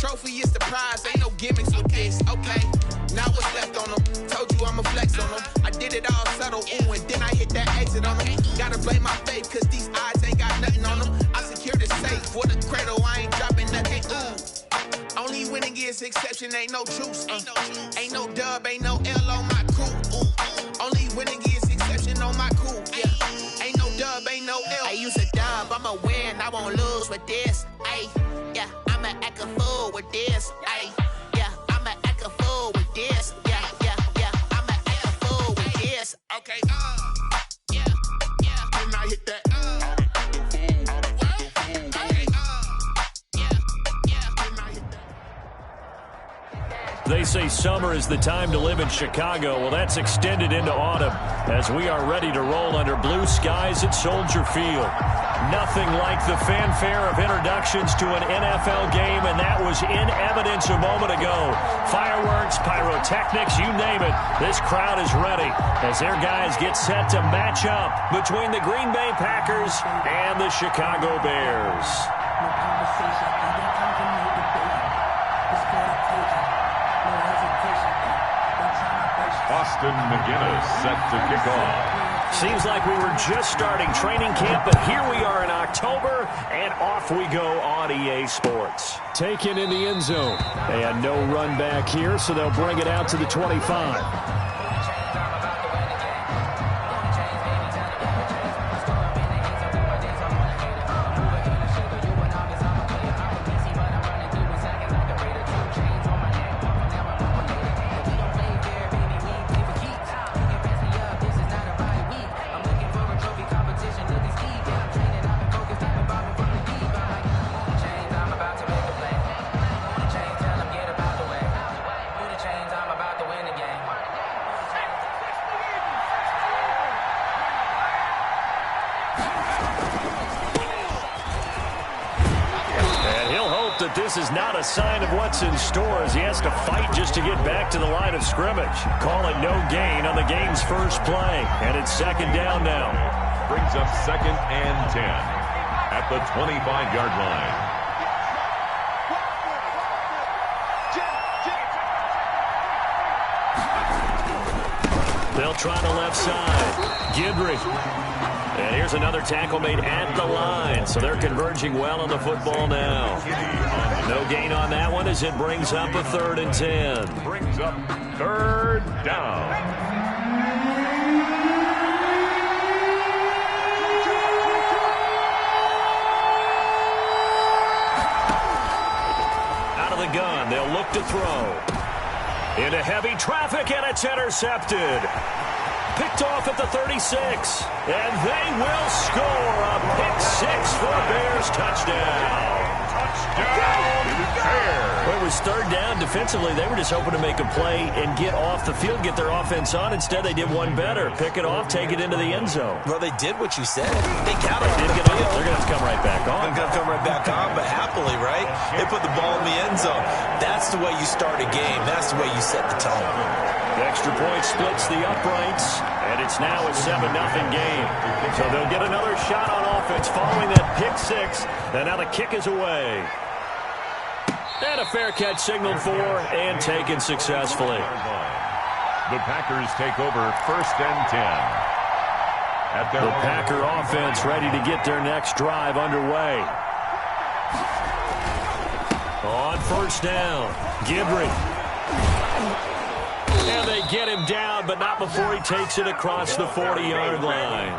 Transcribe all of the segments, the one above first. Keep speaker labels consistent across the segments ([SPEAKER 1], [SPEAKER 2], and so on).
[SPEAKER 1] trophy is the prize, ain't no gimmicks with this, okay. Now what's left on them? Told you I'ma flex on them. I did it all subtle, ooh, and then I hit that exit on them. Gotta blame my faith, cause these eyes ain't got nothing on them. I secured the safe for the cradle, I ain't dropping nothing, ooh. Only winning is exception, ain't no truce. Ain't no dub, ain't no L on my crew, ooh. Only winning is exception on my crew, yeah. Ain't no dub, ain't no L. I use a dub, I'ma win, I won't lose with this, ayy. Yeah, I'ma act a fool with this, ayy. Yeah, I'ma act a fool with this, yeah, I'ma act a fool with this. Okay, yeah, then I hit that,
[SPEAKER 2] They say summer is the time to live in Chicago. Well, that's extended into autumn as we are ready to roll under blue skies at Soldier Field. Nothing like the fanfare of introductions to an NFL game, and that was in evidence a moment ago. Fireworks, pyrotechnics, you name it. This crowd is ready as their guys get set to match up between the Green Bay Packers and the Chicago Bears.
[SPEAKER 3] Austin McGinnis set to kick off.
[SPEAKER 2] Seems like we were just starting training camp, but here we are in October, and off we go on EA Sports.
[SPEAKER 4] Taken in the end zone. And no run back here, so they'll bring it out to the 25.
[SPEAKER 2] This is not a sign of what's in store as he has to fight just to get back to the line of scrimmage. Call it no gain on the game's first play, and it's second down now.
[SPEAKER 3] Brings up 2nd and 10 at the 25-yard line.
[SPEAKER 2] They'll try the left side. Guidry. And here's another tackle made at the line. So they're converging well on the football now. No gain on that one as it brings up a 3rd and 10.
[SPEAKER 3] Brings up 3rd down.
[SPEAKER 2] Out of the gun, they'll look to throw. Into heavy traffic, and it's intercepted. Picked off at the 36, and they will score a pick 6 for a Bears touchdown. Well, it was 3rd down. Defensively, they were just hoping to make a play and get off the field, get their offense on. Instead, they did one better. Pick it off, take it into the end zone.
[SPEAKER 5] Well, they did what you said. They got it.
[SPEAKER 2] They're going to have to come right back on.
[SPEAKER 5] They're going to come right back on, but happily, right? They put the ball in the end zone. That's the way you start a game. That's the way you set the tone.
[SPEAKER 2] The extra point splits the uprights, and it's now a 7-0 game. So they'll get another shot on offense following that pick 6, and now the kick is away. And a fair catch signaled for and taken successfully.
[SPEAKER 3] The Packers take over 1st and 10.
[SPEAKER 2] The Packer offense ready to get their next drive underway. On 1st down, Guidry. And they get him down, but not before he takes it across the 40-yard line.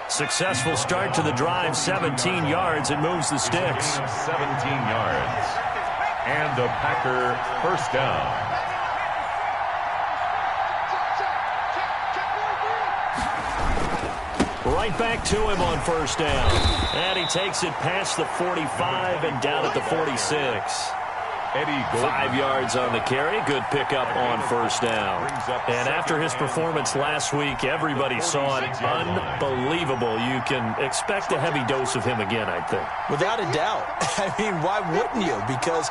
[SPEAKER 2] Successful start to the drive, 17 yards, and moves the sticks.
[SPEAKER 3] 17 yards. And a Packer 1st down.
[SPEAKER 2] Right back to him on 1st down. And he takes it past the 45 and down at the 46. 5 yards on the carry. Good pickup on 1st down. And after his performance last week, everybody saw it. Unbelievable. You can expect a heavy dose of him again, I think.
[SPEAKER 5] Without a doubt. I mean, why wouldn't you? Because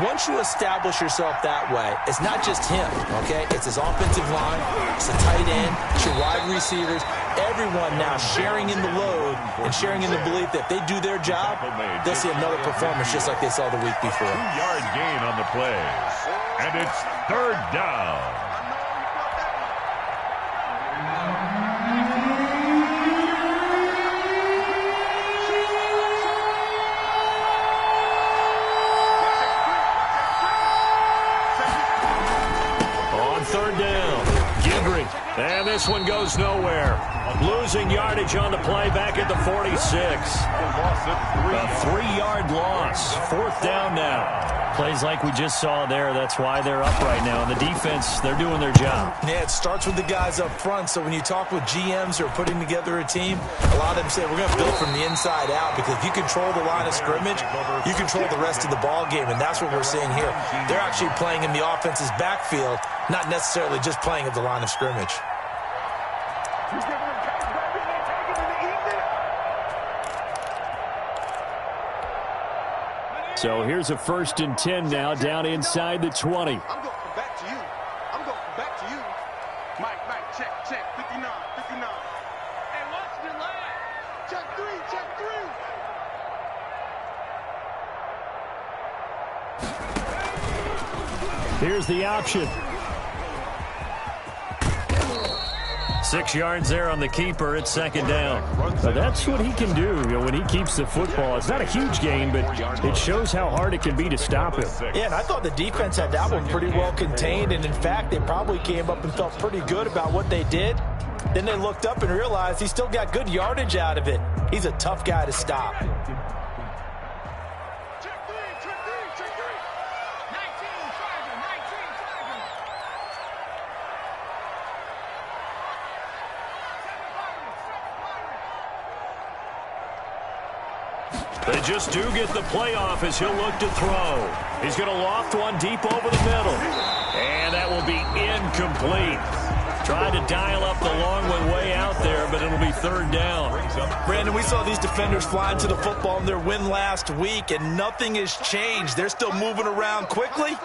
[SPEAKER 5] once you establish yourself that way, it's not just him, okay? It's his offensive line, it's the tight end, it's your wide receivers. everyone now sharing in the load and sharing in the belief that if they do their job, they'll see another performance just like they saw the week before.
[SPEAKER 3] 2-yard gain on the play. And it's third down.
[SPEAKER 2] Third down. Gibbery. And this one goes nowhere. Losing yardage on the play back at the 46. A 3-yard loss. Fourth down now. Plays like we just saw there. That's why they're up right now. And the defense, they're doing their job.
[SPEAKER 5] Yeah, it starts with the guys up front. So when you talk with GMs who are putting together a team, a lot of them say we're going to build from the inside out, because if you control the line of scrimmage, you control the rest of the ball game. And that's what we're seeing here. They're actually playing in the offense's backfield, not necessarily just playing at the line of scrimmage.
[SPEAKER 4] So here's a 1st and 10 now, down inside the 20.
[SPEAKER 6] I'm going back to you. I'm going back to you. Mike, check, 59. Hey, watch the line. Check 3.
[SPEAKER 4] Here's the option.
[SPEAKER 2] 6 yards there on the keeper. It's second down.
[SPEAKER 4] But that's what he can do, when he keeps the football. It's not a huge gain, but it shows how hard it can be to stop him.
[SPEAKER 5] Yeah, and I thought the defense had that one pretty well contained, and in fact, they probably came up and felt pretty good about what they did. Then they looked up and realized he still got good yardage out of it. He's a tough guy to stop.
[SPEAKER 2] They just do get the playoff as he'll look to throw. He's going to loft one deep over the middle. And that will be incomplete. Tried to dial up the long one way out there, but it'll be third down.
[SPEAKER 5] Brandon, we saw these defenders flying to the football in their win last week, and nothing has changed. They're still moving around quickly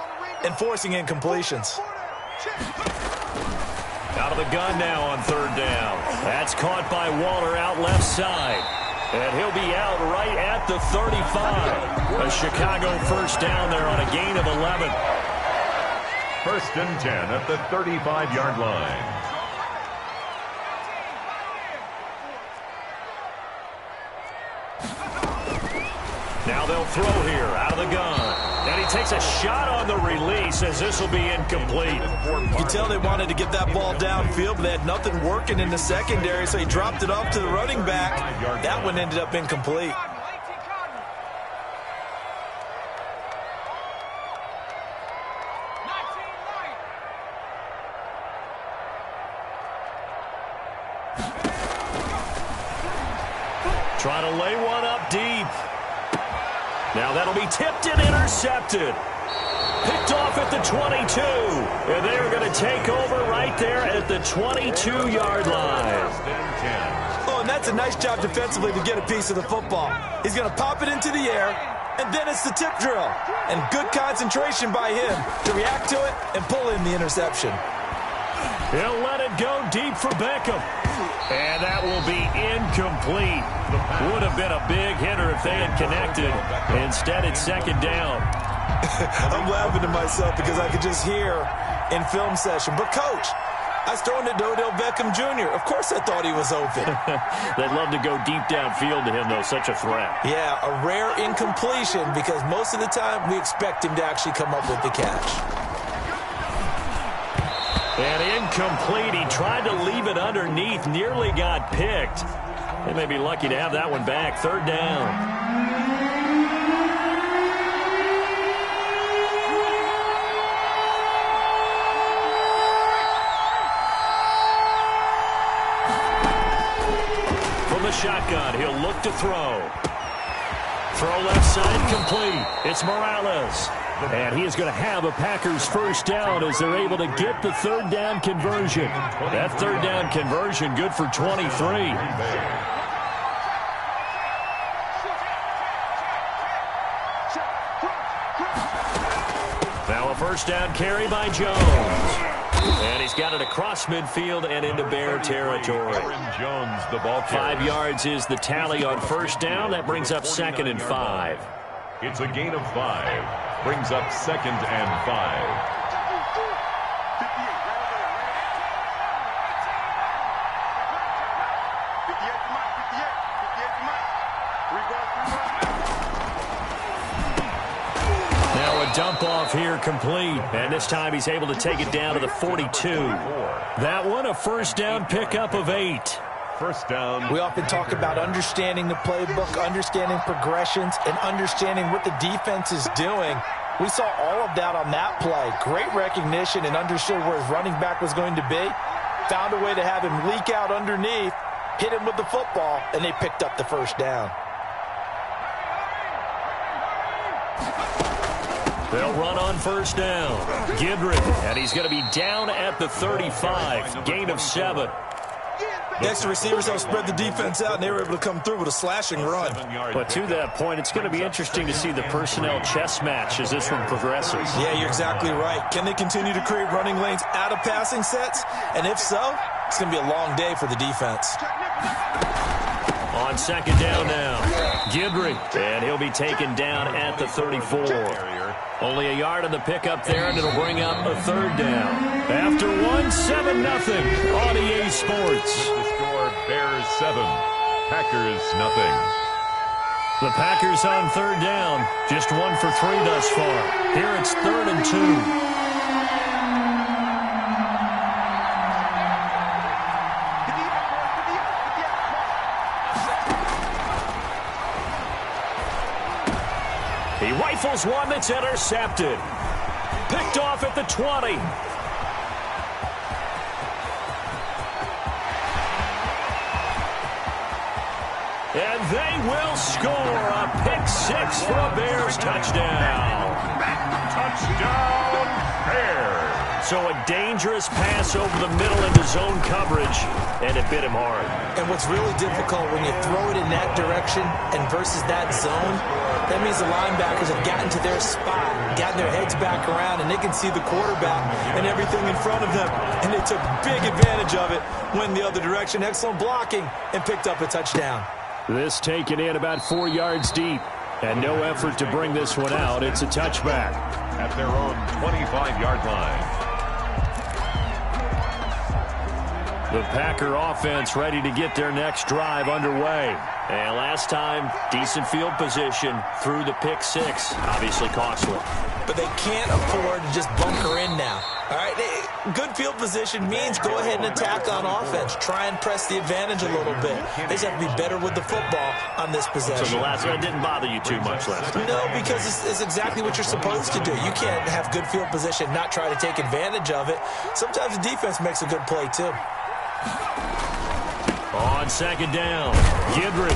[SPEAKER 5] and forcing incompletions.
[SPEAKER 2] Out of the gun now on third down. That's caught by Waller out left side. And he'll be out right at the 35. A Chicago first down there on a gain of 11.
[SPEAKER 3] 1st and 10 at the 35-yard line.
[SPEAKER 2] Now they'll throw here out of the gun. And he takes a shot on the release as this will be incomplete.
[SPEAKER 5] You can tell they wanted to get that ball downfield, but they had nothing working in the secondary, so he dropped it off to the running back. That one ended up incomplete.
[SPEAKER 2] Trying to lay one up deep. Now that'll be tipped and intercepted. Picked off at the 22. And they're going to take over right there at the 22-yard line.
[SPEAKER 5] Oh, and that's a nice job defensively to get a piece of the football. He's going to pop it into the air, and then it's the tip drill. And good concentration by him to react to it and pull in the interception.
[SPEAKER 2] He'll let it go deep for Beckham. And that will be incomplete. Would have been a big hitter if they had connected. Instead, it's second down.
[SPEAKER 5] I'm laughing to myself because I could just hear in film session. But, Coach, I was throwing to Odell Beckham Jr. Of course I thought he was open.
[SPEAKER 2] They'd love to go deep downfield to him, though. Such a threat.
[SPEAKER 5] Yeah, a rare incompletion because most of the time we expect him to actually come up with the catch.
[SPEAKER 2] And incomplete. He tried to leave it underneath. Nearly got picked. They may be lucky to have that one back. Third down. From the shotgun, he'll look to throw. Throw left side complete. It's Morales. And he is going to have a Packers first down as they're able to get the third down conversion. That third down conversion good for 23. Now a first down carry by Jones. And he's got it across midfield and into Bear territory.
[SPEAKER 3] Jones, the ball carrier.
[SPEAKER 2] 5 yards is the tally on first down. That brings up 2nd and 5.
[SPEAKER 3] It's a gain of 5. Brings up 2nd and 5.
[SPEAKER 2] Dump off here complete, and this time he's able to take it down to the 42. That one a first down pickup of 8.
[SPEAKER 3] First down.
[SPEAKER 5] We often talk about understanding the playbook, understanding progressions, and understanding what the defense is doing. We saw all of that on that play. Great recognition and understood where his running back was going to be. Found a way to have him leak out underneath, hit him with the football, and they picked up the first down.
[SPEAKER 2] They'll run on first down. Gidry, and he's going to be down at the 35. Gain of 7.
[SPEAKER 5] Next, the receivers helped spread the defense out, and they were able to come through with a slashing run.
[SPEAKER 2] But to that point, it's going to be interesting to see the personnel chess match as this one progresses.
[SPEAKER 5] Yeah, you're exactly right. Can they continue to create running lanes out of passing sets? And if so, it's going to be a long day for the defense.
[SPEAKER 2] On second down now, Gidry, and he'll be taken down at the 34. Only a yard on the pickup there, and it'll bring up a third down. After 1, 7-0 on EA Sports.
[SPEAKER 3] The score, Bears 7, Packers nothing.
[SPEAKER 2] The Packers on third down, just 1 for 3 thus far. Here it's 3rd and 2. He rifles one that's intercepted. Picked off at the 20. And they will score a pick 6 for a Bears touchdown.
[SPEAKER 3] Touchdown, Bears.
[SPEAKER 2] So a dangerous pass over the middle into zone coverage, and it bit him hard.
[SPEAKER 5] And what's really difficult when you throw it in that direction and versus that zone, that means the linebackers have gotten to their spot, gotten their heads back around, and they can see the quarterback and everything in front of them. And they took big advantage of it, went the other direction, excellent blocking, and picked up a touchdown.
[SPEAKER 4] This taken in about 4 yards deep, and no effort to bring this one out. It's a touchback.
[SPEAKER 3] At their own 25-yard line.
[SPEAKER 2] The Packer offense ready to get their next drive underway. And last time, decent field position through the pick 6. Obviously costly.
[SPEAKER 5] But they can't afford to just bunker in now. All right, good field position means go ahead and attack on offense. Try and press the advantage a little bit. They just have to be better with the football on this possession.
[SPEAKER 2] So the last one didn't bother you too much last time?
[SPEAKER 5] No, because it's exactly what you're supposed to do. You can't have good field position and not try to take advantage of it. Sometimes the defense makes a good play, too.
[SPEAKER 2] On second down, Gidry,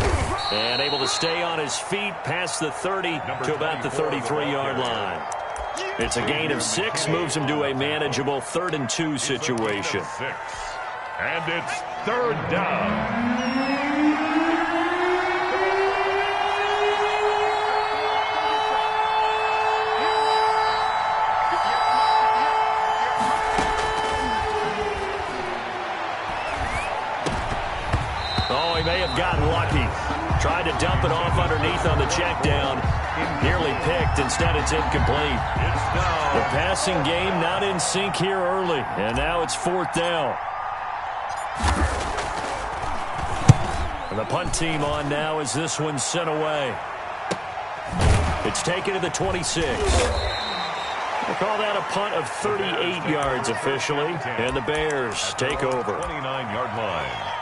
[SPEAKER 2] and able to stay on his feet past the 30 to about the 33-yard line. It's a gain of 6, moves him to a manageable 3rd and 2 situation.
[SPEAKER 3] And it's 3rd down.
[SPEAKER 2] Oh, he may have gotten lucky. Tried to dump it off underneath on the check down. Nearly picked. Instead, it's incomplete. The passing game not in sync here early. And now it's 4th down. And the punt team on now as this one's sent away. It's taken to the 26. We'll call that a punt of 38 yards officially. And the Bears take over.
[SPEAKER 3] 29-yard line.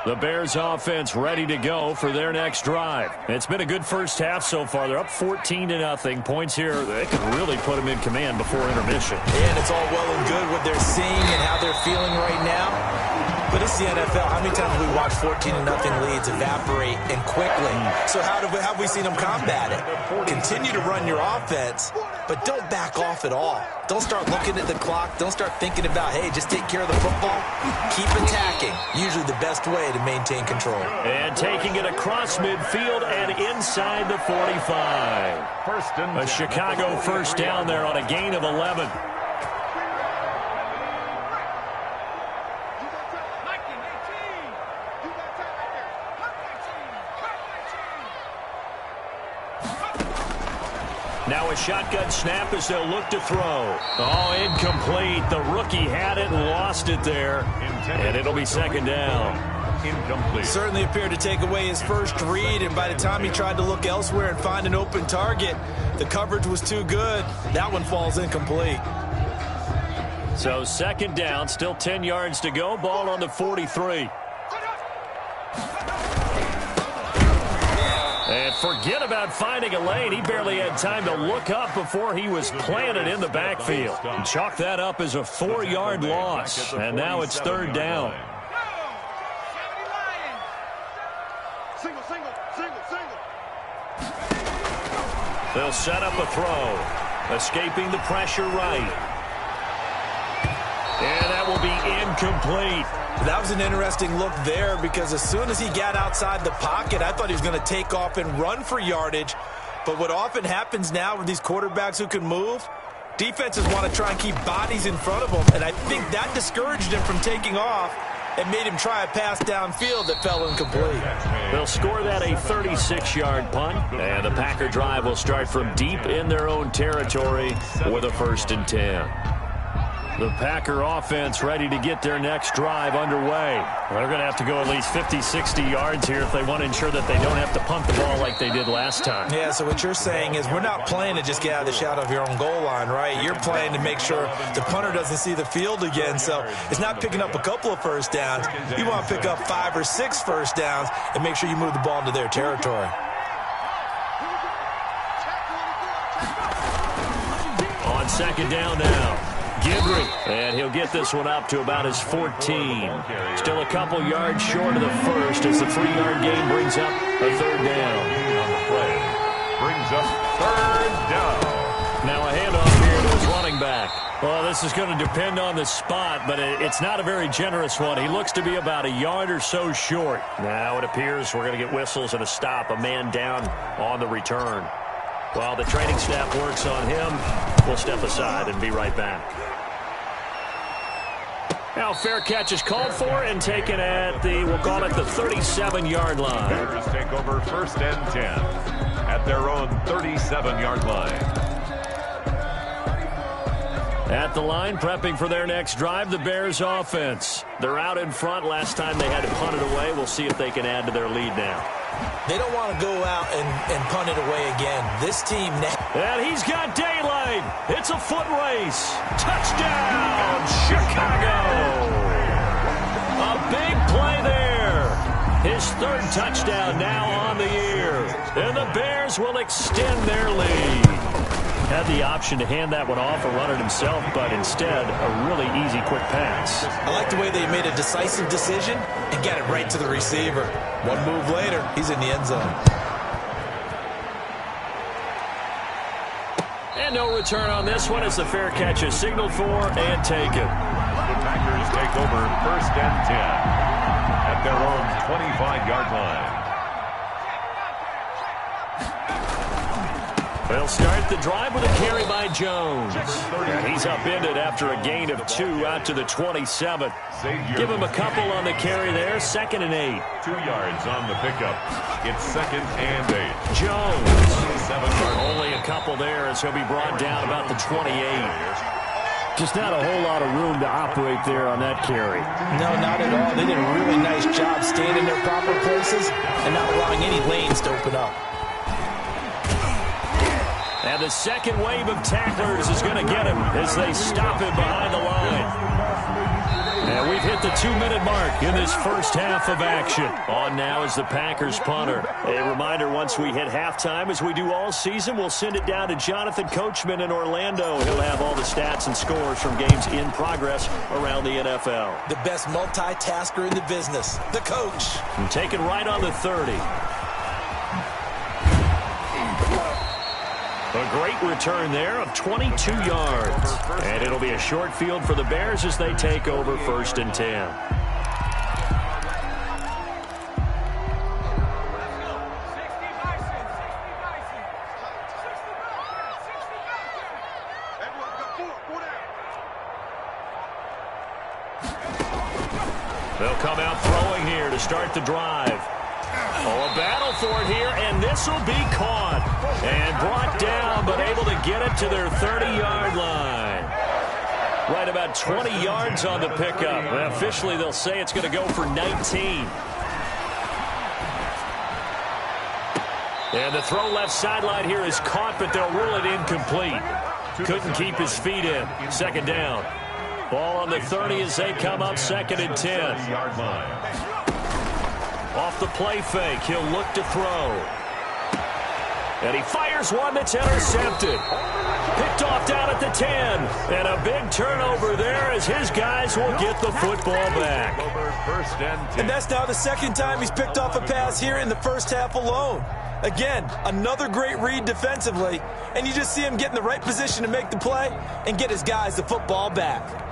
[SPEAKER 2] The Bears offense ready to go for their next drive. It's been a good first half so far. They're up 14-0. Points here, they could really put them in command before intermission.
[SPEAKER 5] And it's all well and good what they're seeing and how they're feeling right now. but it's the NFL. How many times have we watched 14-0 leads evaporate and quickly? So how have we seen them combat it? Continue to run your offense, but don't back off at all. Don't start looking at the clock. Don't start thinking about, hey, just take care of the football. Keep attacking. Usually the best way to maintain control.
[SPEAKER 2] And taking it across midfield and inside the 45. A Chicago first down there on a gain of 11. Now a shotgun snap as they'll look to throw. Oh, incomplete. The rookie had it and lost it there. And it'll be second down. Incomplete.
[SPEAKER 5] Certainly appeared to take away his first read, and by the time he tried to look elsewhere and find an open target, the coverage was too good. That one falls incomplete.
[SPEAKER 2] So second down, still 10 yards to go. Ball on the 43. And forget about finding a lane. He barely had time to look up before he was planted in the backfield. And chalk that up as a 4-yard loss. And now it's third down. They'll set up a throw. Escaping the pressure right. And that will be incomplete.
[SPEAKER 5] That was an interesting look there because as soon as he got outside the pocket, I thought he was going to take off and run for yardage. But what often happens now with these quarterbacks who can move, defenses want to try and keep bodies in front of them. And I think that discouraged him from taking off and made him try a pass downfield that fell incomplete.
[SPEAKER 2] They'll score that a 36-yard punt. And the Packer drive will start from deep in their own territory with a 1st and 10. The Packer offense ready to get their next drive underway. They're going to have to go at least 50, 60 yards here if they want to ensure that they don't have to punt the ball like they did last time.
[SPEAKER 5] Yeah, so what you're saying is we're not playing to just get out of the shadow of your own goal line, right? You're playing to make sure the punter doesn't see the field again. So it's not picking up a couple of first downs. You want to pick up 5 or 6 first downs and make sure you move the ball into their territory.
[SPEAKER 2] On second down now. Gidry, and he'll get this one up to about his 14. Still a couple yards short of the first as the 3-yard gain brings up a third down.
[SPEAKER 3] On the play, brings up third down.
[SPEAKER 2] Now a handoff here to his running back. Well, this is going to depend on the spot, but it's not a very generous one. He looks to be about a yard or so short. Now it appears we're going to get whistles and a stop, a man down on the return. While the training staff works on him, we'll step aside and be right back. Now fair catch is called for and taken at we'll call it the 37-yard line.
[SPEAKER 3] Packers take over 1st and 10 at their own 37-yard line.
[SPEAKER 2] At the line, prepping for their next drive, the Bears offense. They're out in front. Last time they had to punt it away. We'll see if they can add to their lead now.
[SPEAKER 5] They don't want to go out and punt it away again. This team now.
[SPEAKER 2] And he's got daylight. It's a foot race. Touchdown, Chicago. A big play there. His 3rd touchdown now on the year. And the Bears will extend their lead. Had the option to hand that one off or run it himself, but instead, a really easy, quick pass.
[SPEAKER 5] I like the way they made a decisive decision and got it right to the receiver. One move later, he's in the end zone.
[SPEAKER 2] And no return on this one as the fair catch is signaled for and taken.
[SPEAKER 3] The Packers take over 1st and 10 at their own 25-yard line.
[SPEAKER 2] They'll start the drive with a carry by Jones. And he's upended after a gain of 2 out to the 27. Give him a couple on the carry there. 2nd and 8.
[SPEAKER 3] 2 yards on the pickup. It's 2nd and 8.
[SPEAKER 2] Jones.
[SPEAKER 3] 7 yards.
[SPEAKER 2] Only a couple there as he'll be brought down about the 28. Just not a whole lot of room to operate there on that carry.
[SPEAKER 5] No, not at all. They did a really nice job staying in their proper places and not allowing any lanes to open up.
[SPEAKER 2] And the second wave of tacklers is going to get him as they stop him behind the line. And we've hit the 2-minute mark in this first half of action. On now is the Packers punter. A reminder, once we hit halftime, as we do all season, we'll send it down to Jonathan Coachman in Orlando. He'll have all the stats and scores from games in progress around the NFL.
[SPEAKER 5] The best multitasker in the business, the coach.
[SPEAKER 2] And taken right on the 30. A great return there of 22 yards. And it'll be a short field for the Bears as they take over 1st and 10. They'll come out throwing here to start the drive. Oh, a battle for it here, and this will be caught and brought down, but able to get it to their 30-yard line. Right about 20 yards on the pickup. And officially, they'll say it's going to go for 19. And the throw left sideline here is caught, but they'll rule it incomplete. Couldn't keep his feet in. 2nd down. Ball on the 30 as they come up 2nd and 10. Off the play fake, he'll look to throw. And he fires one that's intercepted. Picked off down at the 10. And a big turnover there as his guys will get the football back.
[SPEAKER 5] And that's now the 2nd time he's picked off a pass here in the first half alone. Again, another great read defensively. And you just see him get in the right position to make the play and get his guys the football back.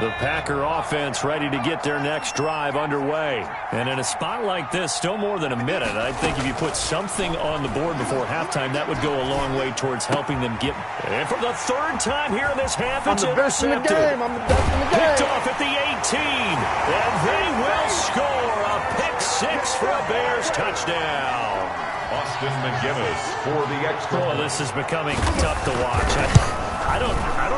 [SPEAKER 2] The Packer offense ready to get their next drive underway. And in a spot like this, still more than a minute, I think if you put something on the board before halftime, that would go a long way towards helping them get. And for the 3rd time here in this half, it's intercepted.
[SPEAKER 7] I'm the best in the game.
[SPEAKER 2] Picked off at the 18. And they will score a pick 6 for a Bears touchdown.
[SPEAKER 3] Austin McGinnis for the extra.
[SPEAKER 2] Oh, this is becoming tough to watch. I don't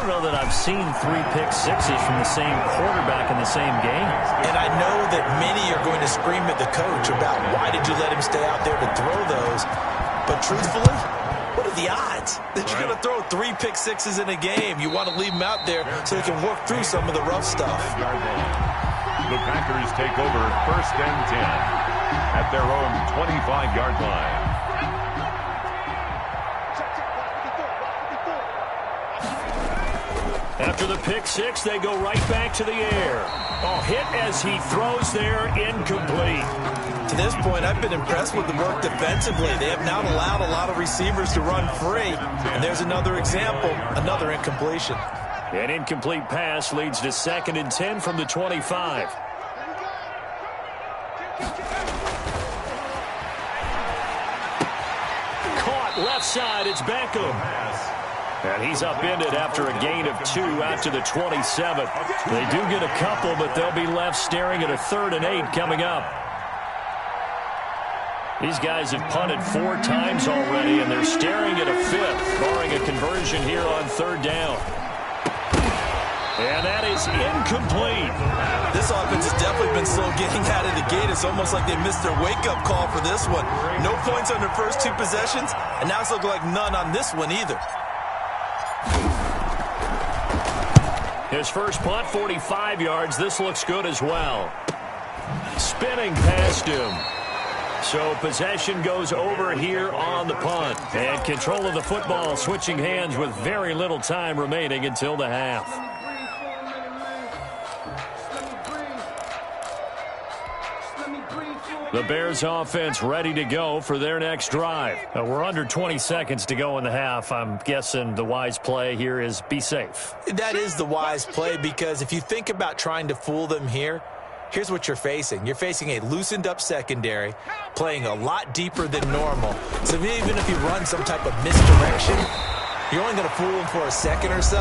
[SPEAKER 2] know that I've seen 3 pick sixes from the same quarterback in the same game.
[SPEAKER 5] And I know that many are going to scream at the coach about why did you let him stay out there to throw those. But truthfully, what are the odds that you're going to throw 3 pick sixes in a game? You want to leave them out there so they can work through some of the rough stuff.
[SPEAKER 3] The Packers take over 1st and 10 at their own 25-yard line.
[SPEAKER 2] After the pick 6, they go right back to the air. Oh, hit as he throws there, incomplete.
[SPEAKER 5] To this point, I've been impressed with the work defensively. They have not allowed a lot of receivers to run free. And there's another example, another incompletion.
[SPEAKER 2] An incomplete pass leads to 2nd and 10 from the 25. Caught left side, it's Beckham. And he's upended after a gain of 2 out to the 27. They do get a couple, but they'll be left staring at a 3rd and 8 coming up. These guys have punted 4 times already, and they're staring at a 5th, barring a conversion here on 3rd down. And that is incomplete.
[SPEAKER 5] This offense has definitely been slow getting out of the gate. It's almost like they missed their wake-up call for this one. No points on their first 2 possessions, and now it's looking like none on this one either.
[SPEAKER 2] His first punt, 45 yards. This looks good as well. Spinning past him. So possession goes over here on the punt. And control of the football switching hands with very little time remaining until the half. The Bears offense ready to go for their next drive. We're under 20 seconds to go in the half. I'm guessing the wise play here is be safe.
[SPEAKER 5] That is the wise play, because if you think about trying to fool them here, here's what you're facing. You're facing a loosened up secondary, playing a lot deeper than normal. So even if you run some type of misdirection, you're only going to fool them for a second or so.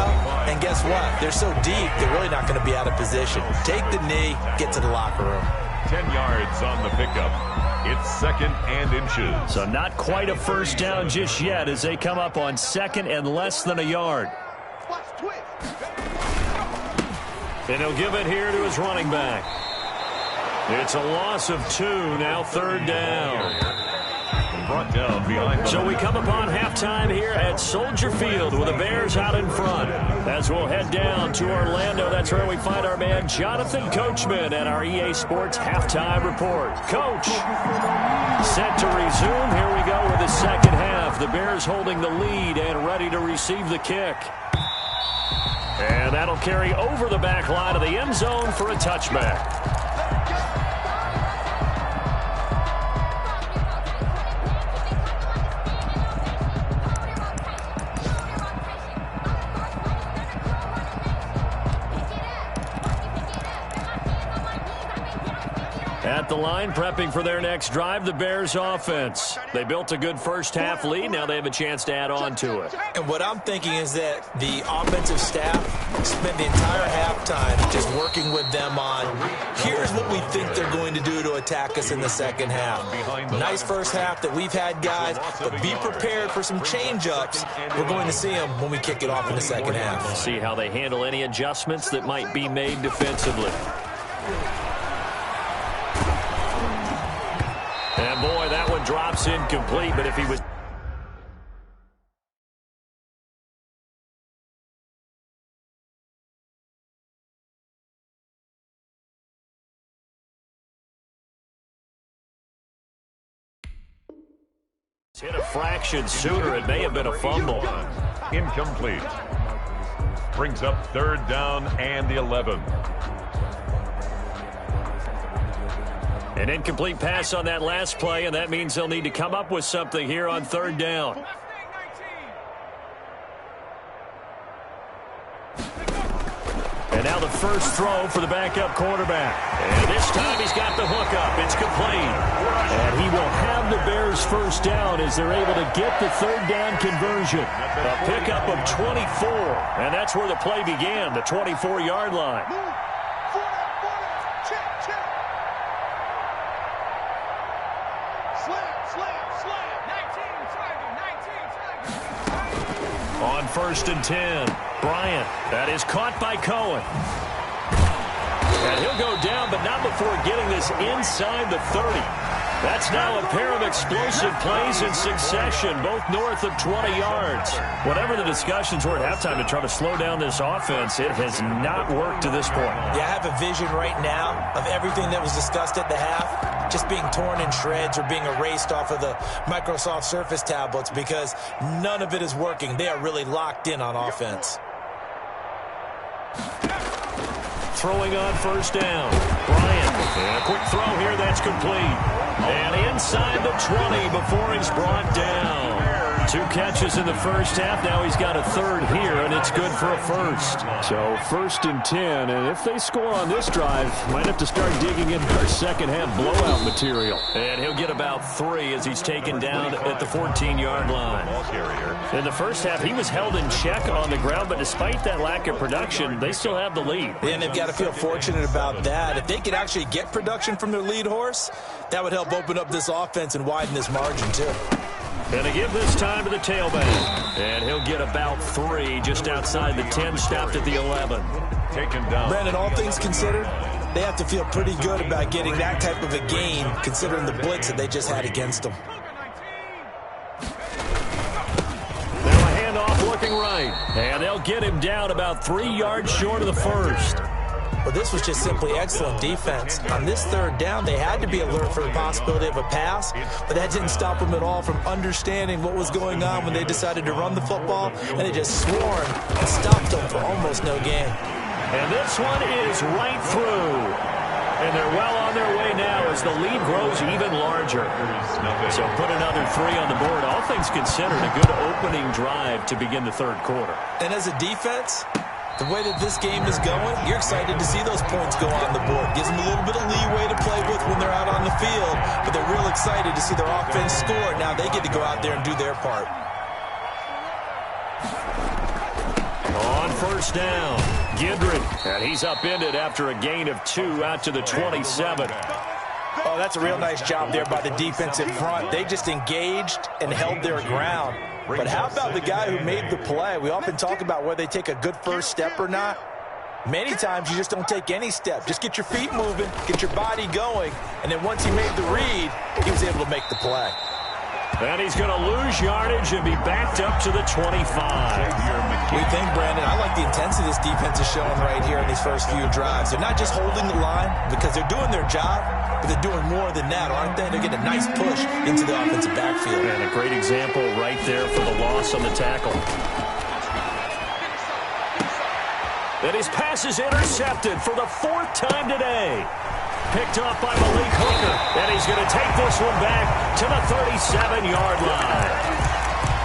[SPEAKER 5] And guess what? They're so deep, they're really not going to be out of position. Take the knee, get to the locker room.
[SPEAKER 3] 10 yards on the pickup. It's 2nd and inches.
[SPEAKER 2] So not quite a first down just yet as they come up on 2nd and less than a yard. And he'll give it here to his running back. It's a loss of 2, now 3rd down.
[SPEAKER 3] brought down behind the...
[SPEAKER 2] So we come upon halftime here at Soldier Field with the Bears out in front. As we'll head down to Orlando, that's where we find our man Jonathan Coachman at our EA Sports Halftime Report. Coach, set to resume. Here we go with the second half. The Bears holding the lead and ready to receive the kick. And that'll carry over the back line of the end zone for a touchback. At the line, prepping for their next drive, the Bears offense. They built a good first-half lead. Now they have a chance to add on to it.
[SPEAKER 5] And what I'm thinking is that the offensive staff spent the entire halftime just working with them on, here's what we think they're going to do to attack us in the second half. Nice first half that we've had, guys, but be prepared for some change-ups. We're going to see them when we kick it off in the second half.
[SPEAKER 2] We'll see how they handle any adjustments that might be made defensively. And, boy, that one drops incomplete, but if he was... hit a fraction sooner, it may have been a fumble.
[SPEAKER 3] Incomplete. Brings up third down and the 11.
[SPEAKER 2] An incomplete pass on that last play, and that means they'll need to come up with something here on third down. And now the first throw for the backup quarterback. And this time he's got the hook up. It's complete. And he will have the Bears first down as they're able to get the third down conversion. A pickup of 24. And that's where the play began, the 24-yard line. On first and 10, Bryant. That is caught by Cohen. And he'll go down, but not before getting this inside the 30. That's now a pair of explosive plays in succession, both north of 20 yards. Whatever the discussions were at halftime to try to slow down this offense, it has not worked to this point.
[SPEAKER 5] Yeah, I have a vision right now of everything that was discussed at the half just being torn in shreds or being erased off of the Microsoft Surface tablets because none of it is working. They are really locked in on offense.
[SPEAKER 2] Throwing on first down. Bryant. And a quick throw here that's complete. And inside the 20 before he's brought down. 2 catches in the first half. Now he's got a third here, and it's good for a first.
[SPEAKER 4] So first and 10, and if they score on this drive, might have to start digging into our second half blowout material.
[SPEAKER 2] And he'll get about 3 as he's taken down at the 14-yard line. In the first half, he was held in check on the ground, but despite that lack of production, they still have the lead.
[SPEAKER 5] And they've got to feel fortunate about that. If they could actually get production from their lead horse, that would help open up this offense and widen this margin, too.
[SPEAKER 2] And to give this time to the tailback. And he'll get about 3 just outside the 10, stopped at the 11.
[SPEAKER 3] Taken down.
[SPEAKER 5] Brandon, all things considered, they have to feel pretty good about getting that type of a gain, considering the blitz that they just had against them.
[SPEAKER 2] Now a handoff looking right. And they'll get him down about 3 yards short of the first.
[SPEAKER 5] Well, this was just simply excellent defense. On this third down, they had to be alert for the possibility of a pass, but that didn't stop them at all from understanding what was going on when they decided to run the football, and they just swarmed and stopped them for almost no gain.
[SPEAKER 2] And this one is right through. And they're well on their way now as the lead grows even larger. So put another 3 on the board. All things considered, a good opening drive to begin the third quarter.
[SPEAKER 5] And as a defense, the way that this game is going, you're excited to see those points go on the board. Gives them a little bit of leeway to play with when they're out on the field, but they're real excited to see their offense score. Now they get to go out there and do their part.
[SPEAKER 2] On first down, Gidred, and he's upended after a gain of 2 out to the 27.
[SPEAKER 5] Oh, that's a real nice job there by the defensive front. They just engaged and held their ground. But how about the guy who made the play? We often talk about whether they take a good first step or not. Many times you just don't take any step. Just get your feet moving, get your body going, and then once he made the read, he was able to make the play.
[SPEAKER 2] And he's going to lose yardage and be backed up to the 25.
[SPEAKER 5] We think, Brandon, I like the intensity this defense is showing right here in these first few drives. They're not just holding the line because they're doing their job, but they're doing more than that, aren't they? They're getting a nice push into the offensive backfield.
[SPEAKER 2] And a great example right there for the loss on the tackle. And his pass is intercepted for the 4th time today. Picked off by Malik Hooker. And he's going to take this one back to the 37-yard line.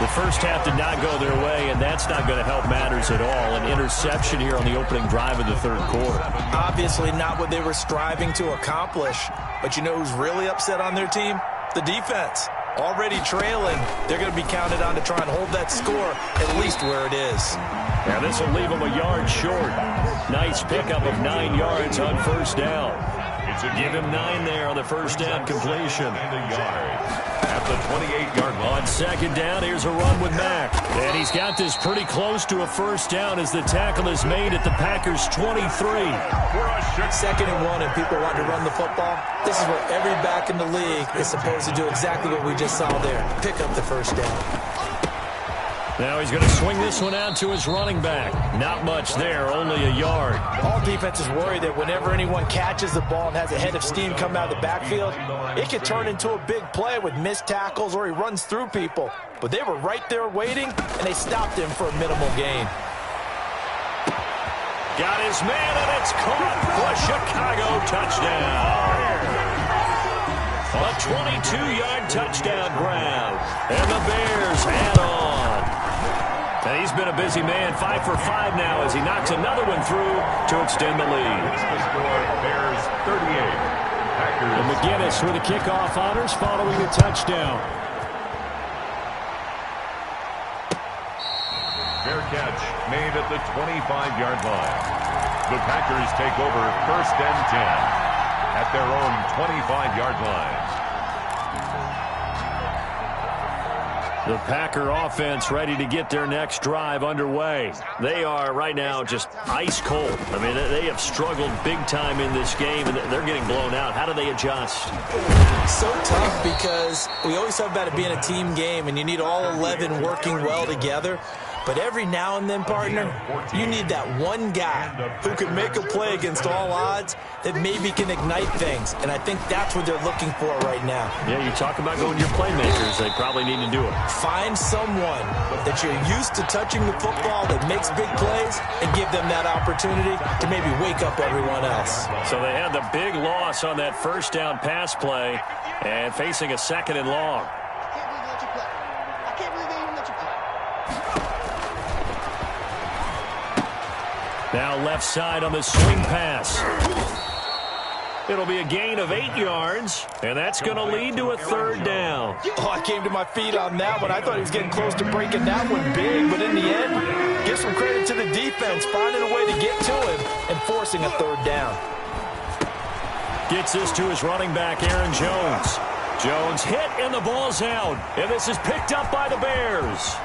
[SPEAKER 2] The first half did not go their way, and that's not going to help matters at all. An interception here on the opening drive of the third quarter.
[SPEAKER 5] Obviously not what they were striving to accomplish. But you know who's really upset on their team? The defense. Already trailing. They're going to be counted on to try and hold that score at least where it is.
[SPEAKER 2] Now this will leave them a yard short. Nice pickup of 9 yards on first down. Give him 9 there on the first down completion.
[SPEAKER 3] At the 28-yard line.
[SPEAKER 2] On second down, here's a run with Mack. And he's got this pretty close to a first down as the tackle is made at the Packers' 23.
[SPEAKER 5] Second and 1, and people want to run the football. This is where every back in the league is supposed to do exactly what we just saw there. Pick up the first down.
[SPEAKER 2] Now he's going to swing this one out to his running back. Not much there, only a yard.
[SPEAKER 5] All defenses worry that whenever anyone catches the ball and has a head of steam come out of the backfield, it can turn into a big play with missed tackles or he runs through people. But they were right there waiting, and they stopped him for a minimal gain.
[SPEAKER 2] Got his man, and it's caught for a Chicago touchdown. A 22-yard touchdown grab. And the Bears add on. And he's been a busy man, 5 for 5 now as he knocks another one through to extend the lead.
[SPEAKER 3] Bears 38. Packers.
[SPEAKER 4] And McGinnis with the kickoff honors following the touchdown.
[SPEAKER 3] Fair catch made at the 25-yard line. The Packers take over 1st and 10 at their own 25-yard line.
[SPEAKER 2] The Packer offense ready to get their next drive underway. They are right now just ice cold. I mean, they have struggled big time in this game, and they're getting blown out. How do they adjust?
[SPEAKER 5] So tough because we always talk about it being a team game, and you need all 11 working well together. But every now and then, partner, you need that one guy who can make a play against all odds that maybe can ignite things. And I think that's what they're looking for right now.
[SPEAKER 2] Yeah, you talk about going to your playmakers. They probably need to do it.
[SPEAKER 5] Find someone that you're used to touching the football that makes big plays and give them that opportunity to maybe wake up everyone else.
[SPEAKER 2] So they had the big loss on that first down pass play and facing a 2nd and long. Now left side on the swing pass. It'll be a gain of 8 yards, and that's going to lead to a 3rd down.
[SPEAKER 5] Oh, I came to my feet on that one. I thought he was getting close to breaking that one big, but in the end, give some credit to the defense, finding a way to get to him and forcing a 3rd down.
[SPEAKER 2] Gets this to his running back, Aaron Jones. Jones hit, and the ball's out, and this is picked up by the Bears.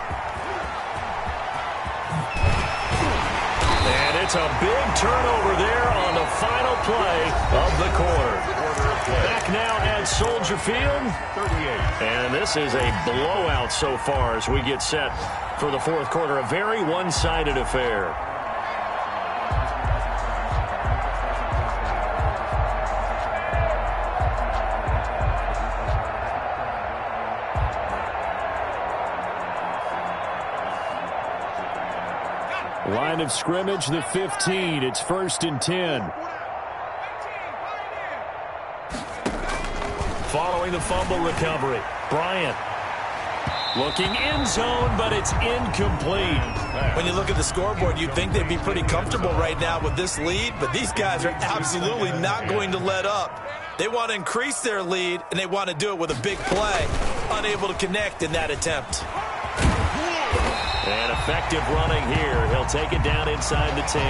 [SPEAKER 2] And it's a big turnover there on the final play of the quarter. Back now at Soldier Field.
[SPEAKER 3] 38.
[SPEAKER 2] And this is a blowout so far as we get set for the 4th quarter. A very one-sided affair. Line of scrimmage, the 15. It's 1st and 10. Following the fumble recovery, Bryant looking end zone, but it's incomplete.
[SPEAKER 5] When you look at the scoreboard, you'd think they'd be pretty comfortable right now with this lead, but these guys are absolutely not going to let up. They want to increase their lead, and they want to do it with a big play. Unable to connect in that attempt.
[SPEAKER 2] And effective running here. He'll take it down inside the 10.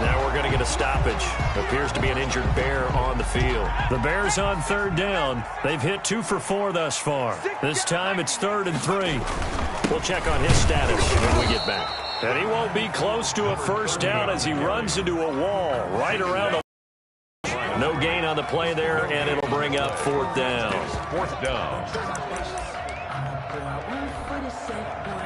[SPEAKER 2] Now we're going to get a stoppage. Appears to be an injured Bear on the field. The Bears on 3rd down. They've hit 2 for 4 thus far. This time it's 3rd and 3. We'll check on his status when we get back. And he won't be close to a first down as he runs into a wall right around the... No gain on the play there, and it'll bring up 4th down.
[SPEAKER 3] 4th down.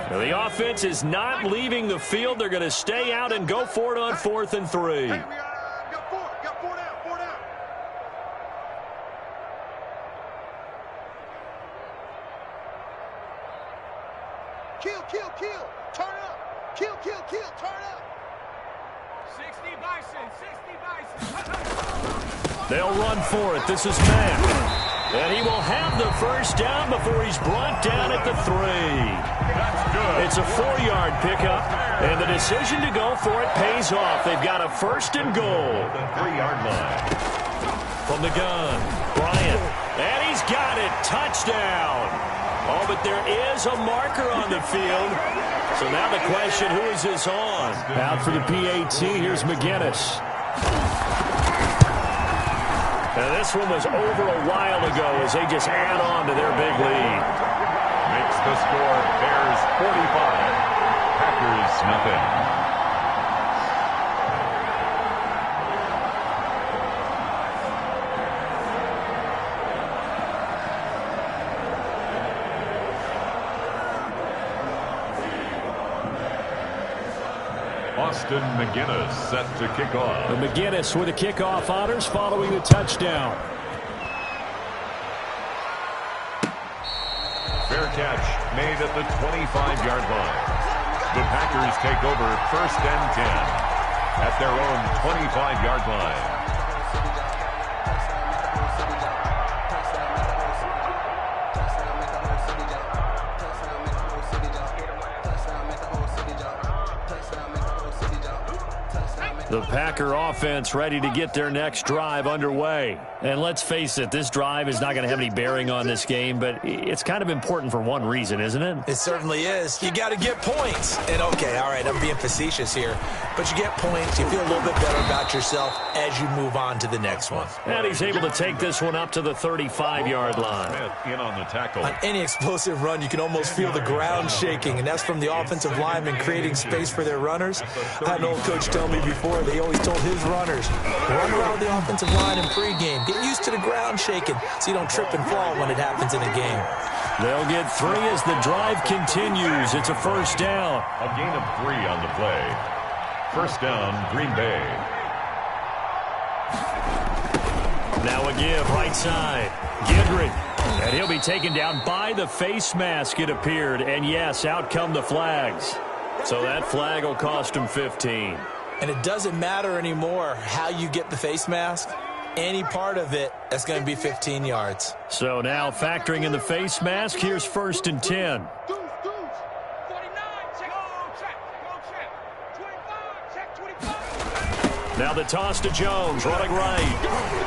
[SPEAKER 2] The offense is not leaving the field. They're going to stay out and go for it on 4th and 3.
[SPEAKER 6] Hey, we got four down, four down. Kill, turn up. Kill, turn up.
[SPEAKER 7] 60 Bison.
[SPEAKER 2] They'll run for it. This is Mack. And he will have the first down before he's brought down at the 3.
[SPEAKER 3] That's good.
[SPEAKER 2] It's a 4-yard pickup, and the decision to go for it pays off. They've got a 1st and goal.
[SPEAKER 3] The 3-yard line.
[SPEAKER 2] From the gun, Bryant. And he's got it. Touchdown. Oh, but there is a marker on the field. So now the question, who is this on? Out for the PAT, here's McGinnis. And this one was over a while ago as they just add on to their big lead.
[SPEAKER 3] Makes the score Bears 45, Packers nothing. Austin McGinnis set to kick off.
[SPEAKER 2] The McGinnis with the kickoff honors following the touchdown.
[SPEAKER 3] Fair catch made at the 25-yard line. The Packers take over 1st and 10 at their own 25-yard line.
[SPEAKER 2] The Packer offense ready to get their next drive underway. And let's face it, this drive is not going to have any bearing on this game, but it's kind of important for one reason, isn't it?
[SPEAKER 5] It certainly is. You got to get points. And okay, all right, I'm being facetious here, but you get points, you feel a little bit better about yourself as you move on to the next one.
[SPEAKER 2] And he's able to take this one up to the 35-yard line.
[SPEAKER 3] Smith in on the tackle.
[SPEAKER 5] On any explosive run, you can almost feel the ground shaking, and that's from the offensive linemen creating space for their runners. I had an old coach tell me before, they always told his runners, run around the offensive line in pregame. Get used to the ground shaking so you don't trip and fall when it happens in a game.
[SPEAKER 2] They'll get 3 as the drive continues. It's a 1st down.
[SPEAKER 3] A gain of 3 on the play. 1st down, Green Bay.
[SPEAKER 2] Now a give right side. Gidry. And he'll be taken down by the face mask, it appeared. And yes, out come the flags. So that flag will cost him 15.
[SPEAKER 5] And it doesn't matter anymore how you get the face mask. Any part of it, that's going to be 15 yards.
[SPEAKER 2] So now factoring in the face mask, here's 1st and 10.
[SPEAKER 7] Deuce. 49, check. Go, check. 25, check 25.
[SPEAKER 2] Now the toss to Jones, running right.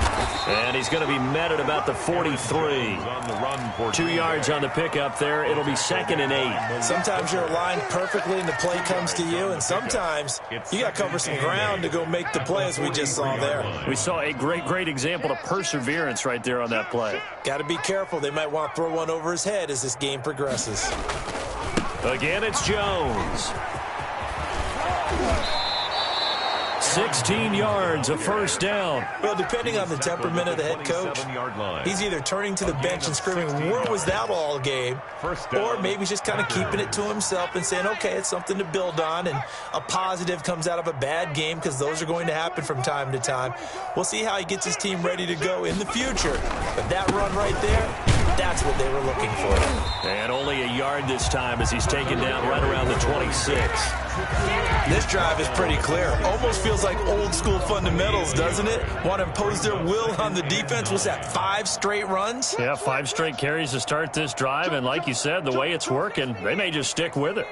[SPEAKER 2] And he's going to be met at about the 43.
[SPEAKER 3] On the run for
[SPEAKER 2] 2 yards on the pickup there. It'll be 2nd and 8.
[SPEAKER 5] Sometimes you're aligned perfectly and the play comes to you, and sometimes you got to cover some ground to go make the play, as we just saw there.
[SPEAKER 2] We saw a great example of perseverance right there on that play.
[SPEAKER 5] Got to be careful. They might want to throw one over his head as this game progresses.
[SPEAKER 2] Again, it's Jones. 16 yards, a 1st down.
[SPEAKER 5] Well, depending on the temperament of the head coach, he's either turning to the bench and screaming, where was that all game? Or maybe he's just kind of keeping it to himself and saying, okay, it's something to build on, and a positive comes out of a bad game, because those are going to happen from time to time. We'll see how he gets his team ready to go in the future. But that run right there, that's what they were looking for.
[SPEAKER 2] And only a yard this time as he's taken down right around the 26.
[SPEAKER 5] This drive is pretty clear. Almost feels like old school fundamentals, doesn't it? Want to impose their will on the defense. Was that 5 straight runs?
[SPEAKER 2] Yeah, 5 straight carries to start this drive. And like you said, the way it's working, they may just stick with it.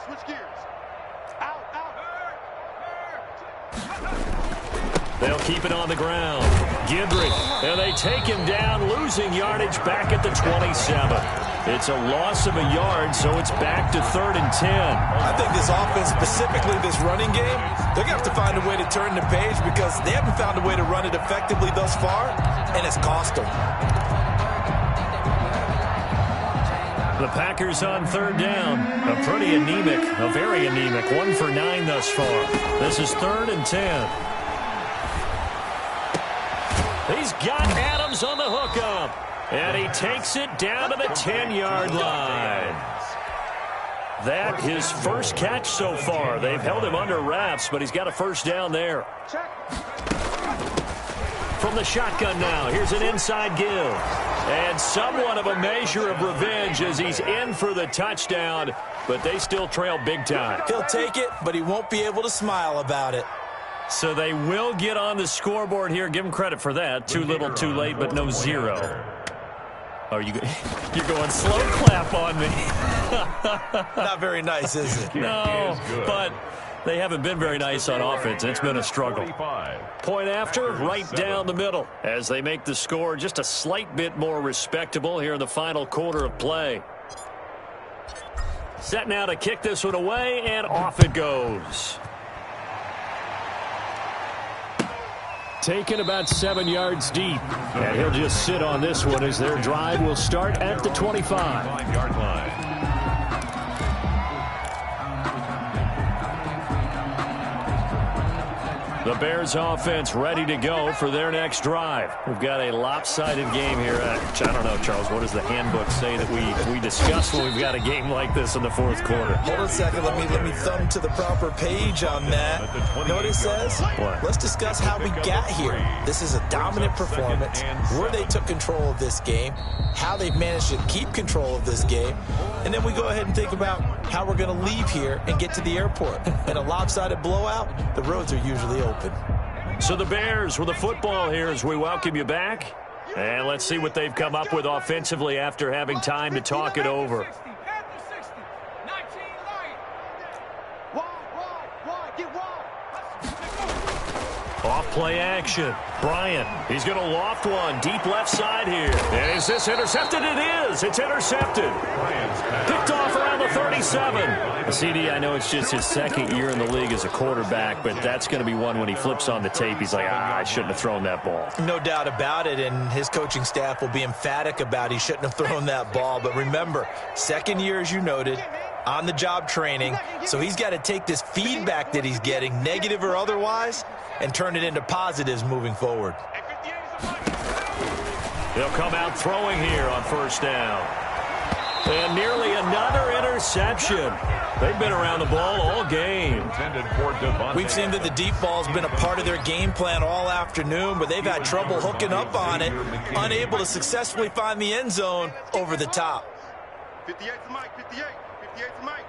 [SPEAKER 6] Switch gears. Out.
[SPEAKER 2] They'll keep it on the ground. Gidry, and they take him down, losing yardage back at the 27. It's a loss of a yard, so it's back to 3rd and 10.
[SPEAKER 5] I think this offense, specifically this running game, they're going to have to find a way to turn the page, because they haven't found a way to run it effectively thus far, and it's cost them.
[SPEAKER 2] The Packers on 3rd down. A pretty anemic, a very anemic 1 for 9 thus far. This is 3rd and 10. He's got Adams on the hookup. And he takes it down to the 10-yard line. That his first catch so far. They've held him under wraps, but he's got a first down there. From the shotgun now, here's an inside give. And somewhat of a measure of revenge as he's in for the touchdown, but they still trail big time.
[SPEAKER 5] He'll take it, but he won't be able to smile about it.
[SPEAKER 2] So they will get on the scoreboard here. Give him credit for that. Too little, too late, but no zero. Oh, you're going slow clap on me.
[SPEAKER 5] Not very nice, is it?
[SPEAKER 2] No, but they haven't been very nice on offense. It's been a struggle. Point after, right down the middle, as they make the score just a slight bit more respectable here in the final quarter of play. Set now to kick this one away, and off it goes.
[SPEAKER 4] Taken about 7 yards deep. And he'll just sit on this one as their drive will start at the 25-yard line.
[SPEAKER 2] The Bears offense ready to go for their next drive. We've got a lopsided game here. I don't know, Charles, what does the handbook say that we discuss when we've got a game like this in the fourth quarter?
[SPEAKER 5] Hold on a second. Let me thumb to the proper page on that. Know what it says?
[SPEAKER 2] What?
[SPEAKER 5] Let's discuss how we got here. This is a dominant performance, where they took control of this game, how they've managed to keep control of this game, and then we go ahead and think about how we're going to leave here and get to the airport. In a lopsided blowout, the roads are usually open.
[SPEAKER 2] So the Bears with the football here as we welcome you back. And let's see what they've come up with offensively after having time to talk it over. Off play action. Bryant, he's going to loft one deep left side here. And is this intercepted? It is. It's intercepted. Picked off around the 37. CD, I know it's just his second year in the league as a quarterback, but that's going to be one when he flips on the tape. He's like, I shouldn't have thrown that ball.
[SPEAKER 5] No doubt about it, and his coaching staff will be emphatic about he shouldn't have thrown that ball. But remember, second year, as you noted, on-the-job training, so he's got to take this feedback that he's getting, negative or otherwise, and turn it into positives moving forward.
[SPEAKER 2] They'll come out throwing here on first down. And nearly another interception. They've been around the ball all game.
[SPEAKER 5] We've seen that the deep ball's been a part of their game plan all afternoon, but they've had trouble hooking up on it, unable to successfully find the end zone over the top.
[SPEAKER 6] 58 to Mike, 58 to Mike.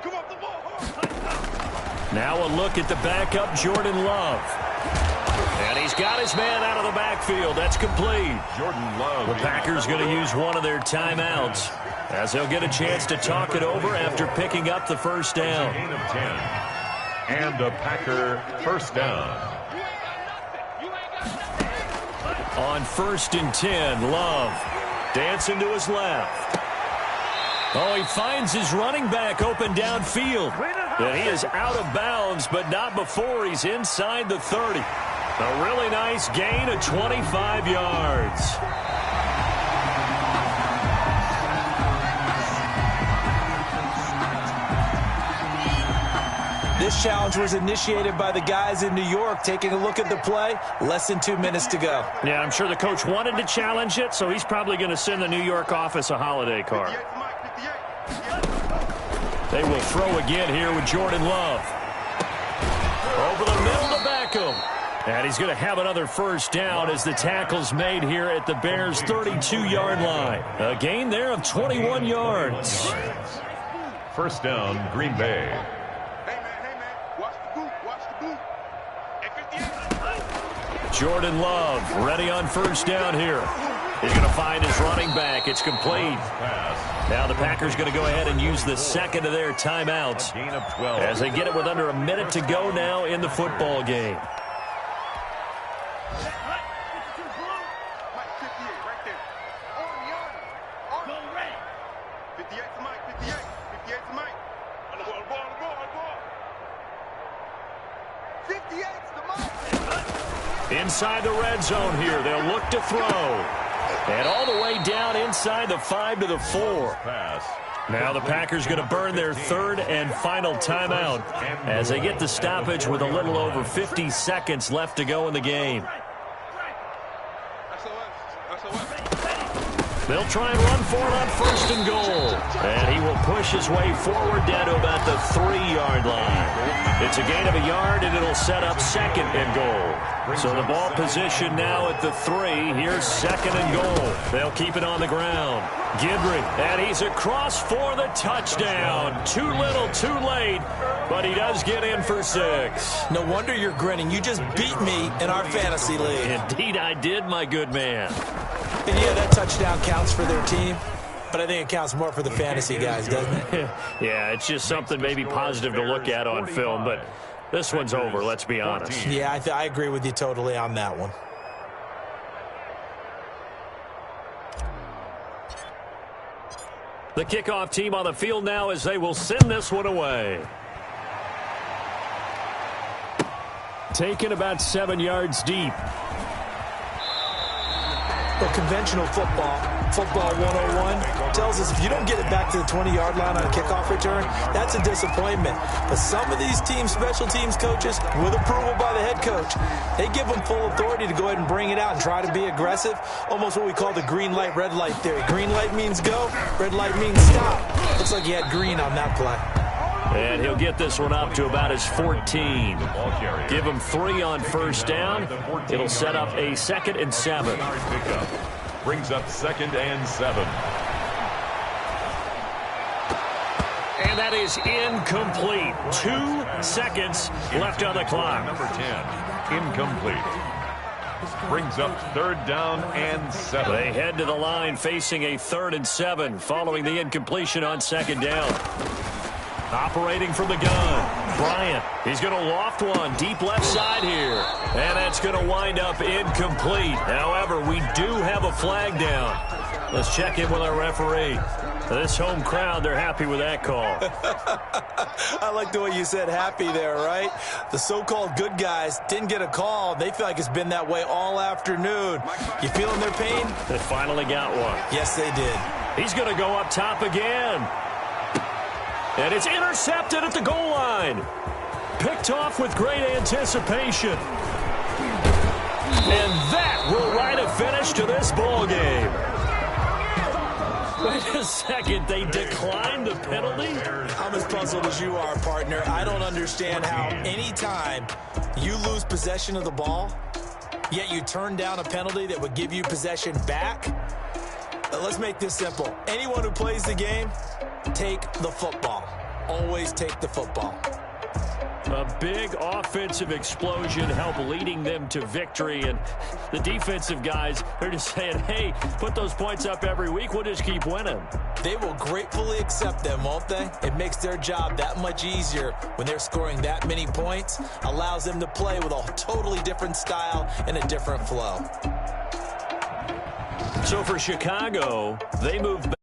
[SPEAKER 6] Come up the ball.
[SPEAKER 2] Now a look at the backup, Jordan Love. And he's got his man out of the backfield. That's complete.
[SPEAKER 3] Jordan Love.
[SPEAKER 2] The Packers going to use one of their timeouts as they'll get a chance to talk it over after picking up the first down.
[SPEAKER 3] Gain of 10. And a Packer first down.
[SPEAKER 2] On 1st and 10, Love dancing to his left. Oh, he finds his running back open downfield. And he is out of bounds, but not before he's inside the 30. A really nice gain of 25 yards.
[SPEAKER 5] This challenge was initiated by the guys in New York. Taking a look at the play, less than 2 minutes to go.
[SPEAKER 2] Yeah, I'm sure the coach wanted to challenge it, so he's probably going to send the New York office a holiday card. They will throw again here with Jordan Love. Over the middle to Beckham. And he's going to have another first down as the tackle's made here at the Bears' 32-yard line. A gain there of 21 yards.
[SPEAKER 3] First down, Green Bay.
[SPEAKER 6] Hey, man, watch the boot.
[SPEAKER 2] Jordan Love ready on first down here. He's going to find his running back. It's complete. Now the Packers going to go ahead and use the second of their timeouts
[SPEAKER 3] Gain of 12.
[SPEAKER 2] as they get it with under a minute to go now in the football game.
[SPEAKER 6] Mike, 58, right there. On. 58 to Mike, 58 to Mike. On the ball. 58 to Mike.
[SPEAKER 2] Inside the red zone here. They'll look to throw. And all the way down inside the 5 to the 4. Now the Packers going to burn their third and final timeout as they get the stoppage with a little over 50 seconds left to go in the game. They'll try and run for it on first and goal. And he will push his way forward down to about the 3-yard line. It's a gain of a yard, and it'll set up second and goal. So the ball position now at the 3. Here's second and goal. They'll keep it on the ground. Gibran, and he's across for the touchdown. Too little, too late, but he does get in for 6.
[SPEAKER 5] No wonder you're grinning. You just beat me in our fantasy league.
[SPEAKER 2] Indeed I did, my good man.
[SPEAKER 5] And yeah, that touchdown counts for their team, but I think it counts more for the fantasy guys, doesn't it?
[SPEAKER 2] Yeah, it's just something maybe positive to look at on film, but this one's over, let's be honest.
[SPEAKER 5] Yeah, I agree with you totally on that one.
[SPEAKER 2] The kickoff team on the field now as they will send this one away.
[SPEAKER 4] Taken about 7 yards deep.
[SPEAKER 5] But conventional football 101, tells us if you don't get it back to the 20-yard line on a kickoff return, that's a disappointment. But some of these team special teams coaches, with approval by the head coach, they give them full authority to go ahead and bring it out and try to be aggressive, almost what we call the green light, red light theory. Green light means go, red light means stop. Looks like he had green on that play.
[SPEAKER 2] And he'll get this one up to about his 14. Give him 3 on first down. It'll set up a 2nd and 7.
[SPEAKER 3] Brings up 2nd and 7.
[SPEAKER 2] And that is incomplete. 2 seconds left on the clock.
[SPEAKER 3] Number 10, incomplete. Brings up 3rd down and 7.
[SPEAKER 2] They head to the line facing a 3rd and 7 following the incompletion on 2nd down. Operating from the gun, Bryant. He's going to loft one deep left side here. And that's going to wind up incomplete. However, we do have a flag down. Let's check in with our referee. This home crowd, they're happy with that call.
[SPEAKER 5] I like the way you said happy there, right? The so-called good guys didn't get a call. They feel like it's been that way all afternoon. You feeling their pain?
[SPEAKER 2] They finally got one.
[SPEAKER 5] Yes, they did.
[SPEAKER 2] He's going to go up top again. And it's intercepted at the goal line. Picked off with great anticipation. And that will write a finish to this ball game. Wait a second, they declined the penalty?
[SPEAKER 5] I'm as puzzled as you are, partner. I don't understand how any time you lose possession of the ball, yet you turn down a penalty that would give you possession back. Let's make this simple. Anyone who plays the game, take the football. Always take the football.
[SPEAKER 2] A big offensive explosion helped leading them to victory. And the defensive guys, they're just saying, hey, put those points up every week. We'll just keep winning.
[SPEAKER 5] They will gratefully accept them, won't they? It makes their job that much easier when they're scoring that many points. Allows them to play with a totally different style and a different flow.
[SPEAKER 2] So for Chicago, they move back.